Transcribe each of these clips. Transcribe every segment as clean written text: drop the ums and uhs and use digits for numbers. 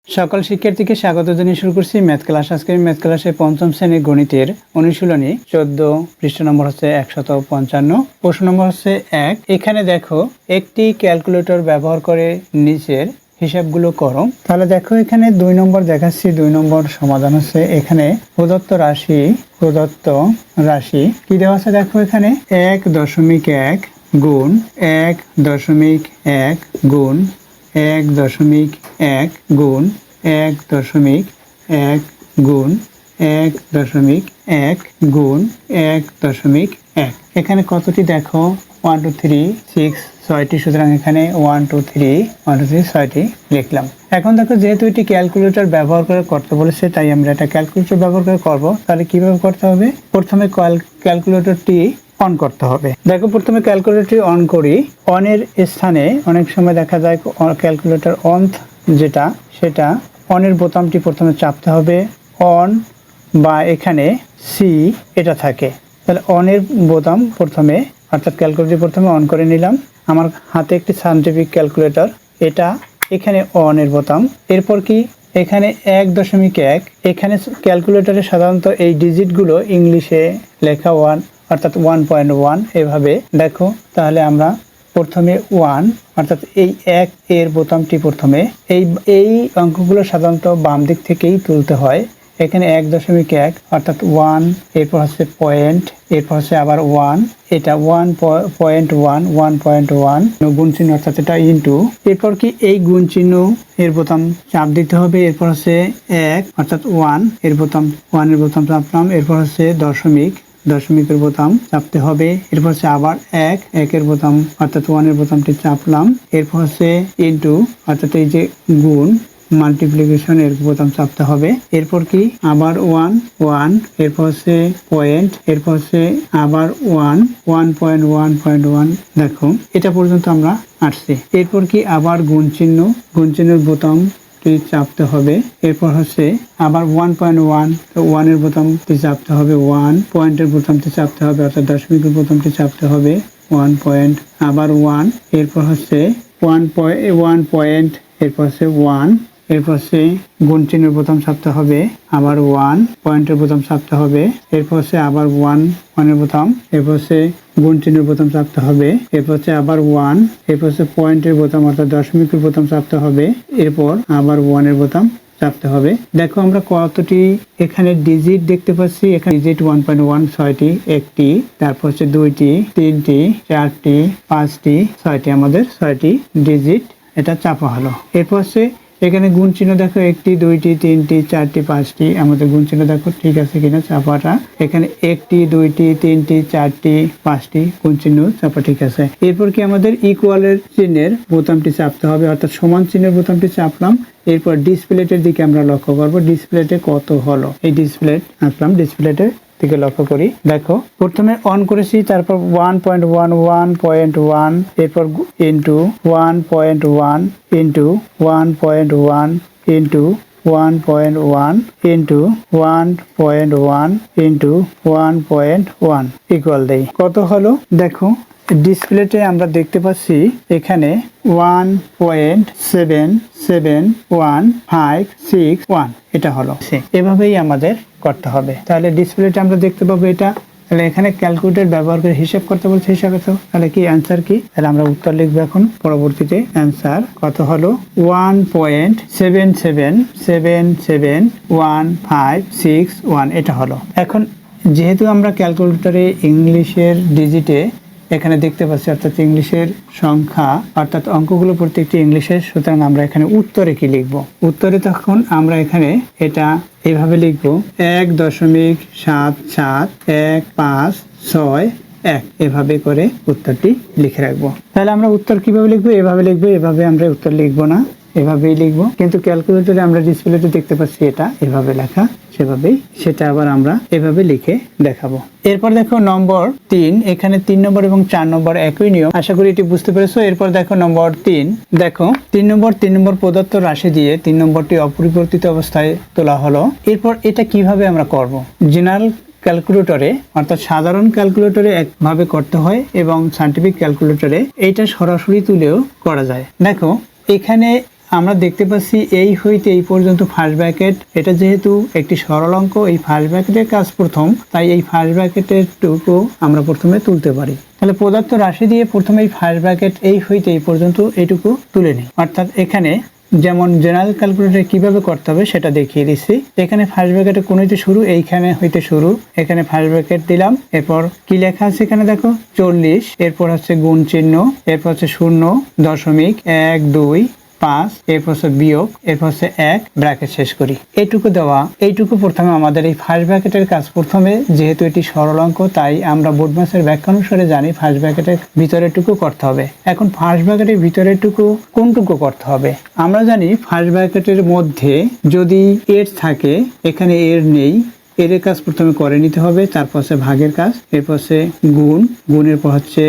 সকল শিক্ষার্থীকে স্বাগত জানিয়ে শুরু করছি ম্যাথ ক্লাস। আজকে ম্যাথ ক্লাসে পঞ্চম শ্রেণীর গণিতের অনুশীলনী 14, পৃষ্ঠা নম্বর হচ্ছে 155, প্রশ্ন নম্বর হচ্ছে 1। এখানে দেখো একটি ক্যালকুলেটর ব্যবহার করে নিচের হিসাবগুলো করো। তাহলে দেখো এখানে 2 নম্বর দেখাচ্ছি। 2 নম্বর সমাধান হচ্ছে এখানে প্রদত্ত রাশি কি দেওয়া আছে দেখো এখানে 1.1 গুণ 1.1 গুণ 1.1 গুণ 1.1 গুণ 1.1 গুণ 1.1। এখানে কতটি দেখো 1 2 3 6 6টি। সুতরাং এখানে 1 2 3 6টি লিখলাম। এখন দেখো যেহেতু এটি ক্যালকুলেটর ব্যবহার করে করতে বলেছে, তাই আমরা এটা ক্যালকুলেটর ব্যবহার করে করব। তাহলে কিভাবে করতে হবে? প্রথমে ক্যালকুলেটরটি অন করতে হবে। দেখো প্রথমে ক্যালকুলেটরটি অন করি। অনের স্থানে অনেক সময় দেখা যায় ক্যালকুলেটর অন যেটা সেটা অনের বোতামটি প্রথমে চাপতে হবে। অন বা এখানে সি এটা থাকে, তাহলে অনের বোতাম প্রথমে, অর্থাৎ ক্যালকুলেটর প্রথমে অন করে নিলাম। আমার হাতে একটি সায়েন্টিফিক ক্যালকুলেটর, এটা এখানে অনের বোতাম। এরপর কি এখানে 1.1, এখানে ক্যালকুলেটরে সাধারণত এই ডিজিটগুলো ইংলিশে লেখা 1, অর্থাৎ 1.1 এভাবে দেখো। তাহলে আমরা প্রথমে 1, অর্থাৎ এই 1 এর বোতামটি প্রথমে, এই অঙ্কগুলো সাধারণত বাম দিক থেকেই তুলতে হয়। এখানে 1.1 অর্থাৎ 1, এরপর হচ্ছে পয়েন্ট, এরপর হচ্ছে আবার 1, এটা 1.1 গুণ চিহ্ন, অর্থাৎ এটা ইনটু। এরপর কি এই গুণ চিহ্ন এর বোতাম চাপ দিতে হবে। এরপর হচ্ছে 1 অর্থাৎ 1 এর বোতাম, 1 এর বোতাম চাপলাম। এরপর হচ্ছে দশমিকের বোতাম চাপতে হবে। এরপর হচ্ছে আবার 1 এর বোতাম, অর্থাৎ 1 এর বোতামটি চাপলাম। এরপর হচ্ছে ইনটু, অর্থাৎ এই যে গুণ মাল্টিপ্লিকেশন এর বোতাম চাপতে হবে। এরপর কি আবার 1, এরপর হচ্ছে পয়েন্ট, এরপর হচ্ছে আবার 1.1 দেখো এটা পর্যন্ত আমরা আসছি। এরপর কি আবার গুণ চিহ্নের বোতাম চাপতে হবে। এরপর হচ্ছে আবার 1.1, 1 এর বোতামটি চাপতে হবে। 1 পয়েন্টের বোতামটি চাপতে হবে, অর্থাৎ দশমিকের বোতামটি চাপতে হবে। 1 পয়েন্ট, আবার 1, এরপর হচ্ছে 1 পয়েন্ট, এরপর হচ্ছে 1, এরপর হচ্ছে গুণ চিহ্নের বোতাম চাপতে হবে। আবার 1 পয়েন্টের বোতাম চাপতে হবে। এরপর হচ্ছে আবার 1 এর বোতাম, এরপর হচ্ছে গুণ চিহ্নের বোতাম চাপতে হবে। এরপর হচ্ছে আবার 1, এরপর হচ্ছে পয়েন্টের বোতাম, অর্থাৎ দশমিকের বোতাম চাপতে হবে। এরপর আবার 1 এর বোতাম চাপতে হবে। দেখো আমরা কতটি এখানে ডিজিট দেখতে পাচ্ছি। এখানে ডিজিট 1.1 6টি, একটি, তারপর হচ্ছে 2টি, 3টি, 4টি, 5টি, 6টি, আমাদের 6টি ডিজিট এটা চাপা হলো। এরপর হচ্ছে এখানে গুণ চিহ্ন দেখো 1টি, 2টি, 3টি, 4টি, 5টি, আমাদের গুণ চিহ্ন দেখো ঠিক আছে কিনা চাপাটা। এখানে 1টি, 2টি, 3টি, 4টি, 5টি গুণ চিহ্ন চাপা ঠিক আছে। এরপর কি আমাদের ইকুয়ালের চিহ্নের বোতামটি চাপতে হবে, অর্থাৎ সমান চিহ্নের বোতামটি চাপলাম। এরপর ডিসপ্লেটের দিকে আমরা লক্ষ্য করব, ডিসপ্লেতে কত হলো। এই ডিসপ্লেট আসলাম, ডিসপ্লেটের দিকে লক্ষ্য করি। দেখো প্রথমে অন করেছি, তারপর 1.1, এরপর into 1.1 into 1.1 into 1.1 into 1.1 into 1.1 equal দেই। কত হলো দেখো ডিসপ্লেতে আমরা দেখতে পাচ্ছি এখানে 1.771561 এটা হলো। এভাবেই আমাদের করতে হবে। তাহলে ডিসপ্লেতে আমরা দেখতে পাবো এটা। তাহলে এখানে ক্যালকুলেটর ব্যবহার করে হিসাব করতে বলছে, হিসাবে তো তাহলে কি অ্যান্সার কি? তাহলে আমরা উত্তর লিখবো এখন পরবর্তীতে। অ্যান্সার কত হলো 1.77771561 এটা হলো। এখন যেহেতু আমরা ক্যালকুলেটরে ইংলিশের ডিজিটে এখানে দেখতে পাচ্ছি, অর্থাৎ ইংলিশের সংখ্যা, অর্থাৎ অঙ্কগুলো প্রত্যেকটি ইংলিশের, সুতরাং আমরা এখানে উত্তরে কি লিখব? উত্তরে তখন আমরা এখানে এটা এভাবে লিখব 1.771561 এভাবে করে উত্তরটি লিখে রাখবো। তাহলে আমরা উত্তর কিভাবে লিখবো? এভাবে লিখবো। এভাবে আমরা উত্তর লিখবো না, এভাবেই লিখবো। কিন্তু ক্যালকুলেটরে আমরা ডিসপ্লেতে দেখতে পাচ্ছি এটা এভাবে লেখা, সেভাবেই সেটা আবার আমরা এভাবে লিখে দেখাবো। এরপর দেখো নম্বর 3, এখানে 3 নম্বর এবং 4 নম্বর একই নিয়ম, আশা করি এটি বুঝতে পেরেছো। এরপর দেখো নম্বর 3, দেখো 3 নম্বর প্রদত্ত রাশি দিয়ে 3 নম্বরটি অপরিবর্তিত অবস্থায় তোলা হলো। এরপর এটা কিভাবে আমরা করব? জেনারেল ক্যালকুলেটরে, অর্থাৎ সাধারণ ক্যালকুলেটরে একভাবে করতে হয় এবং সায়েন্টিফিক ক্যালকুলেটরে এইটা সরাসরি তুলেও করা যায়। দেখো এখানে আমরা দেখতে পাচ্ছি এই হইতে এই পর্যন্ত ফার্স্ট ব্র্যাকেট, এটা যেহেতু একটি সরল অঙ্ক, এই ফার্স্ট ব্র্যাকেটের কাজ প্রথম, তাই এই ফার্স্ট ব্র্যাকেটের টুকু আমরা প্রথমে তুলতে পারি। তাহলে প্রদত্ত রাশি দিয়ে প্রথমে এই ফার্স্ট ব্র্যাকেট এই হইতে এই পর্যন্ত এইটুকু তুলে নিই। অর্থাৎ এখানে যেমন জেনারেল ক্যালকুলেটর কিভাবে করতে হবে সেটা দেখিয়ে দিচ্ছি। এখানে ফার্স্ট ব্র্যাকেটে কোনটি শুরু, এইখানে হইতে শুরু, এখানে ফার্স্ট ব্র্যাকেট দিলাম, এরপর কি লেখা আছে এখানে দেখো 40, এরপর হচ্ছে গুণ চিহ্ন, এরপর হচ্ছে 0.125, এরপর হচ্ছে বিয়োগ, এরপর হচ্ছে 1, ব্র্যাকেট শেষ করি। এইটুকু দেওয়া, এইটুকু প্রথমে আমাদের এই ফার্স্ট ব্র্যাকেটের কাজ প্রথমে, যেহেতু এটি সরল অঙ্ক তাই আমরা বোর্ডমাসের ব্যাখ্যা অনুসারে জানি ফার্স্ট ব্র্যাকেটের ভিতরের টুকু করতে হবে। এখন ফার্স্ট ব্র্যাকেটের ভিতরের টুকু কোনটুকু করতে হবে? আমরা জানি ফার্স্ট ব্র্যাকেটের মধ্যে যদি এর থাকে, এখানে এর নেই, এর কাজ প্রথমে করে নিতে হবে, তারপর হচ্ছে ভাগের কাজ, এরপর হচ্ছে গুণ, গুণের পর হচ্ছে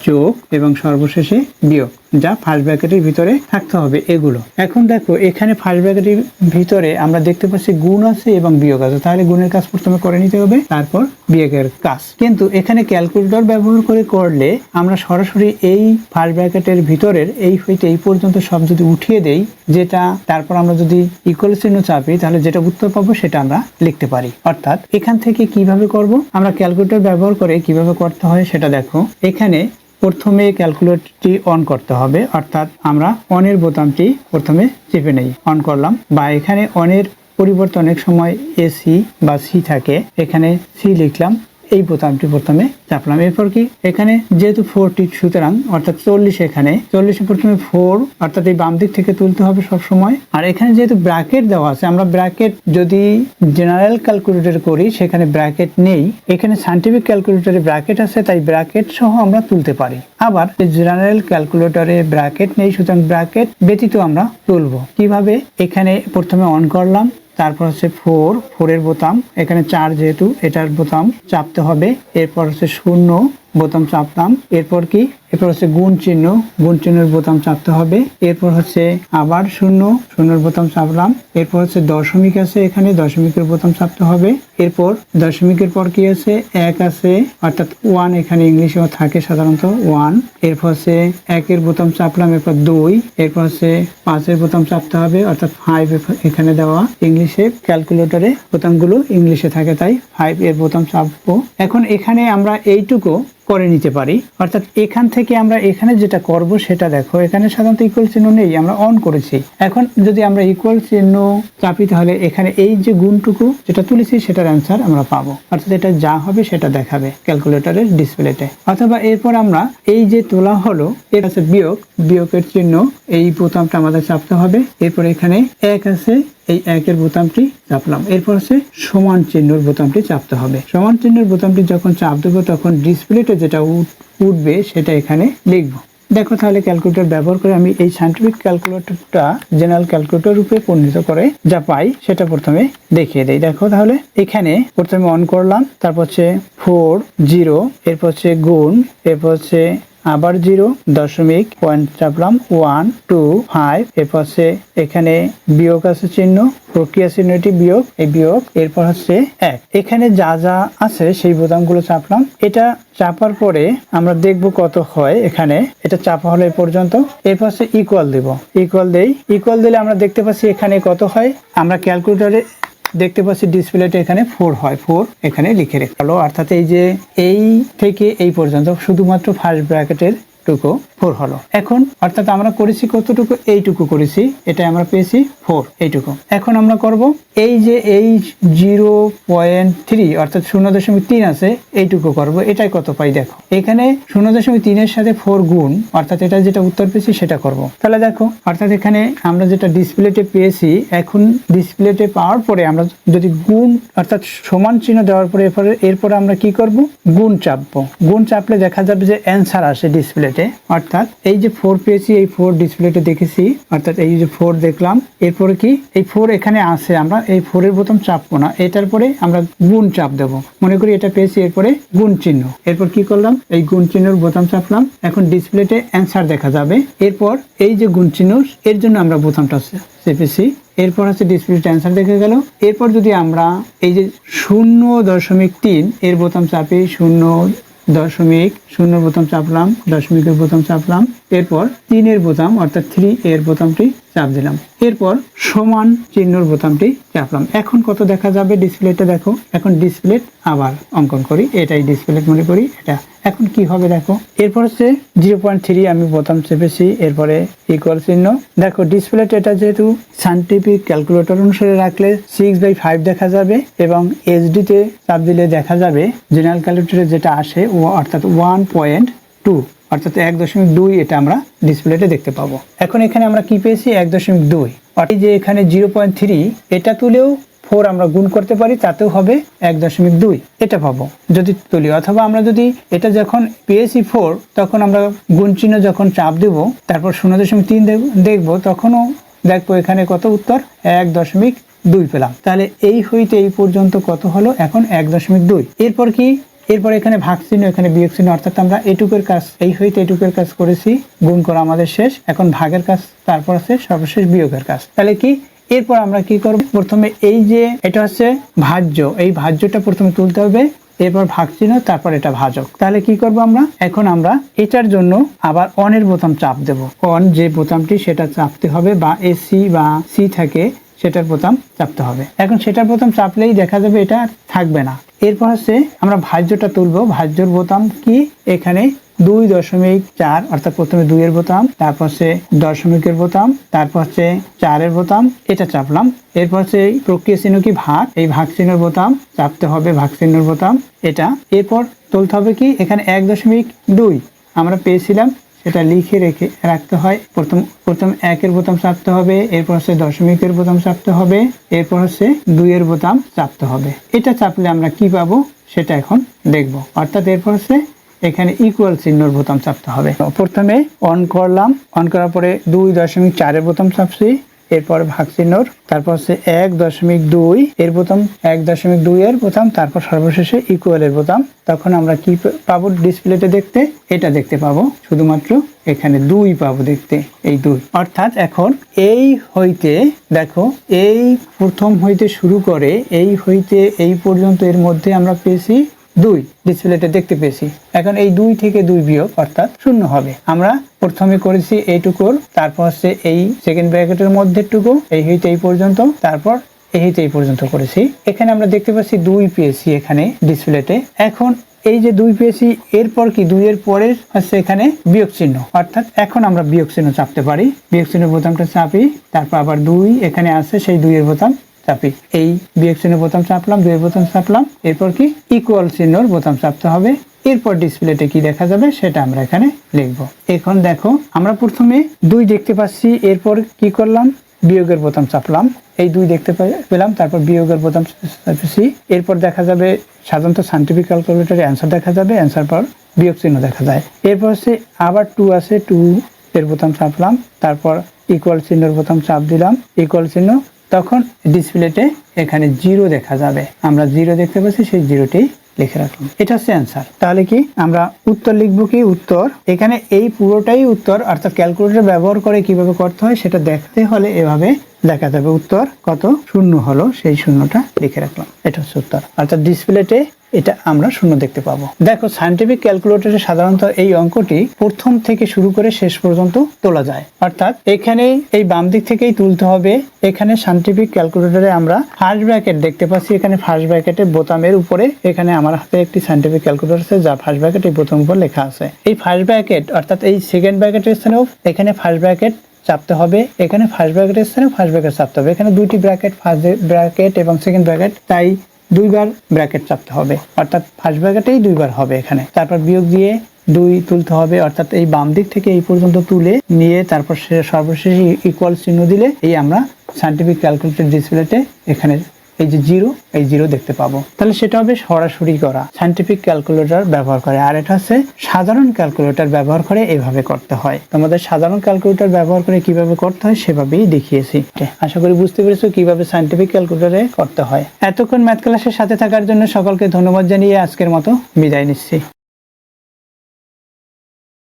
যোগ এবং সর্বশেষে বিয়োগ, যা ফার্স্ট ব্র্যাকেটের ভিতরে থাকতে হবে এগুলো। এখন দেখো এখানে ফার্স্ট ব্র্যাকেটের ভিতরে আমরা দেখতে পাচ্ছি গুণ আছে এবং বিয়োগ আছে, তাহলে গুণের কাজ প্রথমে করে নিতে হবে, তারপর বিয়োগের কাজ। কিন্তু এখানে ক্যালকুলেটর ব্যবহার করে করলে আমরা সরাসরি এই ফার্স্ট ব্র্যাকেটের ভিতরের এই হইতে এই পর্যন্ত সব যদি উঠিয়ে দেই, যেটা তারপর আমরা যদি ইকুয়াল চিহ্ন চাপি, তাহলে যেটা উত্তর পাবো সেটা আমরা লিখতে পারি। অর্থাৎ এখান থেকে কিভাবে করব, আমরা ক্যালকুলেটর ব্যবহার করে কিভাবে করতে হয় সেটা দেখো। এখানে প্রথমে ক্যালকুলেটরটি অন করতে হবে, অর্থাৎ আমরা অনের বোতামটি প্রথমে চেপে নেই, অন করলাম, বা এখানে অনের পরিবর্তে অনেক সময় এসি বা সি থাকে, এখানে সি লিখলাম, এই বোতামটি প্রথমে চাপলাম। এরপর কি এখানে যেহেতু 40, সুতরাং অর্থাৎ 40, এখানে 40 প্রথমে 4, অর্থাৎ এই বাম দিক থেকে তুলতে হবে সব সময়। আর এখানে যেহেতু ব্র্যাকেট দেওয়া আছে, আমরা ব্র্যাকেট যদি জেনারেল ক্যালকুলেটর করি সেখানে ব্র্যাকেট নেই, এখানে সায়েন্টিফিক ক্যালকুলেটরে ব্র্যাকেট আছে, তাই ব্র্যাকেট সহ আমরা তুলতে পারি। আবার জেনারেল ক্যালকুলেটরে ব্র্যাকেট নেই, সুতরাং ব্র্যাকেট ব্যতীত আমরা তুলব কিভাবে? এখানে প্রথমে অন করলাম, তারপর হচ্ছে 4 এর বোতাম, এখানে 4 যেহেতু এটার বোতাম চাপতে হবে, এরপর হচ্ছে 0 বোতাম চাপলাম, এরপর কি এরপর হচ্ছে গুণ চিহ্ন, গুণ চিহ্নের বোতাম চাপতে হবে, এরপর হচ্ছে আবার 0 বোতাম চাপলাম, এরপর হচ্ছে দশমিক আছে, এখানে দশমিকের বোতাম চাপতে হবে, এরপর দশমিকের পর কি আছে 1 আছে, অর্থাৎ 1 এখানে ইংলিশে থাকে সাধারণত 1, এরপর হচ্ছে 1 এর বোতাম চাপলাম, এরপর 2, এরপর হচ্ছে 5 এর বোতাম চাপতে হবে, অর্থাৎ 5 এখানে দেওয়া, ইংলিশে ক্যালকুলেটরে বোতামগুলো ইংলিশে থাকে তাই 5 এর বোতাম চাপবো। এখন এখানে আমরা এইটুকু করে নিতে পারি, অর্থাৎ এখান থেকে আমরা এখানে যেটা করব সেটা দেখো, এখানে সাধারণত ইকুয়াল চিহ্ন নেই, আমরা অন করেছি। এখন যদি আমরা ইকুয়াল চিহ্ন চাপি, তাহলে এখানে এই যে গুণটুকু যেটা তুলেছি সেটার অ্যান্সার আমরা পাবো, অর্থাৎ এটা যা হবে সেটা দেখাবে ক্যালকুলেটরের ডিসপ্লেতে। অথবা এরপর আমরা এই যে তোলা হলো, এটা আছে বিয়োগ, বিয়োগের চিহ্ন, এই বোতামটা আমাদের চাপতে হবে, এরপর এখানে 1 আছে, এই 1 এর বোতামটি চাপলাম, এরপর হচ্ছে সমান চিহ্নের বোতামটি চাপতে হবে। সমান চিহ্নের বোতামটি যখন চাপ দেবো তখন ডিসপ্লেতে যেটা উঠবে সেটা এখানে লিখবো। দেখো তাহলে ক্যালকুলেটর ব্যবহার করে আমি এই সায়েন্টিফিক ক্যালকুলেটরটা জেনারেল ক্যালকুলেটর রূপে পরিণত করে যা পাই সেটা প্রথমে দেখিয়ে দেই। দেখো তাহলে এখানে প্রথমে অন করলাম, তারপর হচ্ছে 4, 0, এরপর হচ্ছে গুণ, এরপর হচ্ছে আবার 0, দশমিক, পয়েন্ট চাপলাম, 1, 2, 5, এরপর হচ্ছে এখানে বিয়োগ আছে চিহ্ন, প্রক্রিয়া চিহ্নটি বিয়োগ, এই বিয়োগ, এরপর হচ্ছে 1, এখানে যা যা আছে সেই বোতামগুলো চাপলাম। এটা চাপার পরে আমরা দেখব কত হয়, এখানে এটা চাপা হলো এই পর্যন্ত, এরপর হচ্ছে ইকুয়াল দেব, ইকুয়াল দেই, ইকুয়াল দিলে আমরা দেখতে পাচ্ছি এখানে কত হয়, আমরা ক্যালকুলেটরে দেখতে পাচ্ছি ডিসপ্লেতে এখানে 4 হয়, 4 এখানে লিখে রেখে, অর্থাৎ এই যে এই থেকে এই পর্যন্ত শুধুমাত্র ফার্স্ট ব্র্যাকেটের টুকু 4 হলো। এখন অর্থাৎ আমরা করেছি কতটুকু, এইটুকু করেছি, এটা আমরা পেয়েছি 4, এইটুকু। এখন আমরা করব এই যে এই 0.3 অর্থাৎ 0.3 আছে, এইটুকু করব, এটাই কত পাই দেখো, এখানে 0.3 এর সাথে 4 গুণ, অর্থাৎ এটা যেটা উত্তর পেয়েছি সেটা করব। তাহলে দেখো, অর্থাৎ এখানে আমরা যেটা ডিসপ্লেতে পেয়েছি, এখন ডিসপ্লেতে পাওয়ার পরে আমরা যদি গুণ অর্থাৎ সমান চিহ্ন দেওয়ার পরে এরপরে আমরা কি করব, গুণ চাপবো, গুণ চাপলে দেখা যাবে যে অ্যান্সার আসে ডিসপ্লেতে, অর্থাৎ এই যে 4 পেয়েছি, এই 4 ডিসপ্লেতে দেখেছি, অর্থাৎ এই যে 4 দেখলাম, এরপরে কি এই 4 এখানে আছে, আমরা এই 4 এর বোতাম চাপবো না, এটার পরে আমরা গুণ চাপ দেবো, মনে করি এটা পেয়েছি, এরপরে গুণ চিহ্ন, এরপর কি করলাম, এই গুণ চিহ্নের বোতাম চাপলাম, এখন ডিসপ্লেতে অ্যান্সার দেখা যাবে, এরপর এই যে গুণ চিহ্ন এর জন্য আমরা বোতামটা চেপেছি, এরপর হচ্ছে ডিসপ্লেতে অ্যান্সার দেখে গেল। এরপর যদি আমরা এই যে 0.3 এর বোতাম চাপি, দশমিক শূন্য বোতাম চাপলাম, দশমিকের বোতাম চাপলাম, এরপর 3 বোতাম অর্থাৎ 3 এর বোতামটি চাপ দিলাম, এরপর সমান চিহ্নর বোতামটি চাপলাম। এখন কত দেখা যাবে ডিসপ্লেতে? দেখো এখন ডিসপ্লে আবার অঙ্কন করি, এটাই ডিসপ্লে মনে করি এটা। এখন কি হবে দেখো, এরপর হচ্ছে 0.3 আমি বোতাম চেপেছি, এরপরে ইকুয়াল চিহ্ন। দেখো ডিসপ্লেতে এটা যেহেতু সায়েন্টিফিক ক্যালকুলেটর অনুসারে রাখলে 6/5 দেখা যাবে এবং এইচডি তে চাপ দিলে দেখা যাবে জেনারেল ক্যালকুলেটরে যেটা আসে ও অর্থাৎ 1.2 অর্থাৎ 1.2 এটা আমরা ডিসপ্লেতে দেখতে পাবো। এখন এখানে আমরা কি পেয়েছি? 1.2 অর্থাৎ যে এখানে 0.3 এটা তুলেও 4 আমরা গুণ করতে পারি, তাতেও হবে 1.2 এটা পাবো যদি তুলি। অথবা আমরা যদি এটা যখন পেয়েছি 4 তখন আমরা গুণ চিহ্ন যখন চাপ দেব তারপর 0.3 দেখবো তখনও দেখবো এখানে কত উত্তর 1.2 পেলাম। তাহলে এই হইতে এই পর্যন্ত কত হলো? এখন 1.2। এরপর কি? এরপর এখানে ভাগ চিহ্ন, এখানে বিয়োগ চিহ্ন, অর্থাৎ আমরা এটুকুর কাজ এই হইতে এটুকুর কাজ করেছি, গুণ করা আমাদের শেষ। এখন ভাগের কাজ, তারপর আছে সর্বশেষ বিয়োগের কাজ। তাহলে কি এরপর আমরা কি করব? প্রথমে এই যে এটা হচ্ছে ভাজ্য, এই ভাজ্যটা প্রথমে তুলতে হবে, এরপর ভাগ চিহ্ন, তারপর এটা ভাজক। তাহলে কি করব আমরা? এখন আমরা এটার জন্য আবার অনের বোতাম চাপ দেব। অন যে বোতামটি সেটা চাপতে হবে, বা এসি বা সি থাকে সেটার বোতাম চাপতে হবে। এখন সেটার বোতাম চাপলেই দেখা যাবে এটা থাকবে না। এরপর হচ্ছে আমরা ভাজ্যটা তুলবো। ভাজ্যর বোতাম কি? এখানে 2.4 অর্থাৎ প্রথমে 2 এর বোতাম, তারপর হচ্ছে দশমিকের বোতাম, তারপর হচ্ছে 4 এর বোতাম, এটা চাপলাম। এরপর হচ্ছে প্রক্রিয়া চিহ্ন কি? ভাগ, এই ভাগ চিহ্নের বোতাম চাপতে হবে, ভাগ চিহ্নের বোতাম এটা। এরপর তুলতে হবে কি? এখানে 1.2 আমরা পেয়েছিলাম, সেটা লিখে রেখে রাখতে হয়। প্রথম 1 এর বোতাম চাপতে হবে, এরপর হচ্ছে দশমিকের বোতাম চাপতে হবে, এরপর হচ্ছে 2 এর বোতাম চাপতে হবে। এটা চাপলে আমরা কি পাবো সেটা এখন দেখব। অর্থাৎ এরপর হচ্ছে এখানে ইকুয়াল চিহ্নর বোতাম চাপতে হবে। প্রথমে অন করলাম, অন করার পরে 2.4 এর বোতাম চাপছি, এরপর ভাগ চিহ্নর, তারপর হচ্ছে 1.2 এর বোতাম, 1.2 এর বোতাম, তারপর সর্বশেষে ইকুয়ালের বোতাম। তখন আমরা কি পাবো ডিসপ্লেতে দেখতে? এটা দেখতে পাবো, শুধুমাত্র এখানে 2 পাবো দেখতে, এই 2। অর্থাৎ এখন এই হইতে দেখো, এই প্রথম হইতে শুরু করে এই হইতে এই পর্যন্ত এর মধ্যে আমরা পেয়েছি 2 ডিসপ্লেতে দেখতে পেয়েছি। এখন এই 2 থেকে 2 বিয়োগ অর্থাৎ 0 হবে। আমরা প্রথমে করেছি এইটুকুর, তারপর হচ্ছে এই সেকেন্ড ব্র্যাকেটের মধ্যে টুকু, এই হইতে এই পর্যন্ত, তারপর এই হইতে এই পর্যন্ত করেছি। এখানে আমরা দেখতে পাচ্ছি 2 পেয়েছি এখানে ডিসপ্লেতে। এখন এই যে 2 পেয়েছি, এরপর কি 2 এর পরে হচ্ছে এখানে বিয়োগ চিহ্ন, অর্থাৎ এখন আমরা বিয়োগ চিহ্ন চাপতে পারি। বিয়োগ চিহ্নের বোতামটা চাপি, তারপর আবার 2 এখানে আছে, সেই 2 এর বোতাম চাপি, এই বিয়োগ চিহ্নের বোতাম চাপলাম, 2 এর বোতাম চাপলাম, এরপর কি ইকুয়াল চিহ্নর বোতাম চাপতে হবে। এরপর ডিসপ্লেতে কি দেখা যাবে সেটা আমরা এখানে লিখব। এখন দেখো আমরা প্রথমে 2 দেখতে পাচ্ছি, এরপর কি করলাম? বিয়োগের বোতাম চাপলাম, এই 2 দেখতে পেলাম, তারপর বিয়োগের বোতাম চাপছি। এরপর দেখা যাবে সাধারণত সায়েন্টিফিক ক্যালকুলেটরে অ্যান্সার দেখা যাবে, অ্যান্সার পর বিয়োগ চিহ্ন দেখা যায়। এরপর হচ্ছে আবার 2 আছে, 2 এর বোতাম চাপলাম, তারপর ইকুয়াল চিহ্নের বোতাম চাপ দিলাম, ইকুয়াল চিহ্ন। তখন ডিসপ্লেতে এখানে 0 দেখা যাবে, আমরা 0 দেখতে পাচ্ছি, সেই 0টি লিখে রাখলাম। এটা হচ্ছে অ্যান্সার। তাহলে কি আমরা উত্তর লিখবো কি? উত্তর এখানে এই পুরোটাই উত্তর, অর্থাৎ ক্যালকুলেটর ব্যবহার করে কিভাবে করতে হয় সেটা দেখতে হলে এভাবে দেখা যাবে উত্তর কত 0 হলো, সেই 0টা লিখে রাখলাম। এটা হচ্ছে উত্তর, অর্থাৎ ডিসপ্লেতে এটা আমরা 0 দেখতে পাবো। দেখো সায়েন্টিফিক ক্যালকুলেটরে সাধারণত এই অঙ্কটি প্রথম থেকে শুরু করে শেষ পর্যন্ত তোলা যায়, অর্থাৎ এখানে এই বাম দিক থেকেই তুলতে হবে। এখানে সায়েন্টিফিক ক্যালকুলেটরে আমরা ফার্স্ট ব্র্যাকেট দেখতে পাচ্ছি, এখানে ফার্স্ট ব্র্যাকেটের বোতামের উপরে, এখানে আমার হাতে একটি সায়েন্টিফিক ক্যালকুলেটর আছে যা ফার্স্ট ব্র্যাকেট এই বোতামের উপর লেখা আছে। এই ফার্স্ট ব্র্যাকেট অর্থাৎ এই সেকেন্ড ব্র্যাকেটের স্থানেও এখানে ফার্স্ট ব্র্যাকেট চাপতে হবে, এখানে ফার্স্ট ব্র্যাকেটের স্থানে ফার্স্ট ব্র্যাকেট চাপতে হবে। এখানে 2টি ব্র্যাকেট, ফার্স্ট ব্র্যাকেট এবং সেকেন্ড ব্র্যাকেট, তাই 2 বার ব্র্যাকেট চাপতে হবে, অর্থাৎ ফার্স্ট ব্র্যাকেটেই 2 বার হবে এখানে। তারপর বিয়োগ দিয়ে 2 তুলতে হবে, অর্থাৎ এই বাম দিক থেকে এই পর্যন্ত তুলে নিয়ে তারপর সর্বশেষ ইকুয়াল চিহ্ন দিলে এই আমরা সায়েন্টিফিক ক্যালকুলেটর ডিসপ্লেতে এখানে এই যে 0, এই 0 দেখতে পাবো। তাহলে সেটা হবে সরাসরি করা সায়েন্টিফিক ক্যালকুলেটর ব্যবহার করে। আর এটা হচ্ছে সাধারণ ক্যালকুলেটর ব্যবহার করে এভাবে করতে হয়। তোমাদের সাধারণ ক্যালকুলেটর ব্যবহার করে কিভাবে করতে হয় সেভাবেই দেখিয়েছি। আশা করি বুঝতে পেরেছো কিভাবে সায়েন্টিফিক ক্যালকুলেটরে করতে হয়। এতক্ষণ ম্যাথ ক্লাসের সাথে থাকার জন্য সকলকে ধন্যবাদ জানিয়ে আজকের মতো বিদায় নিচ্ছি।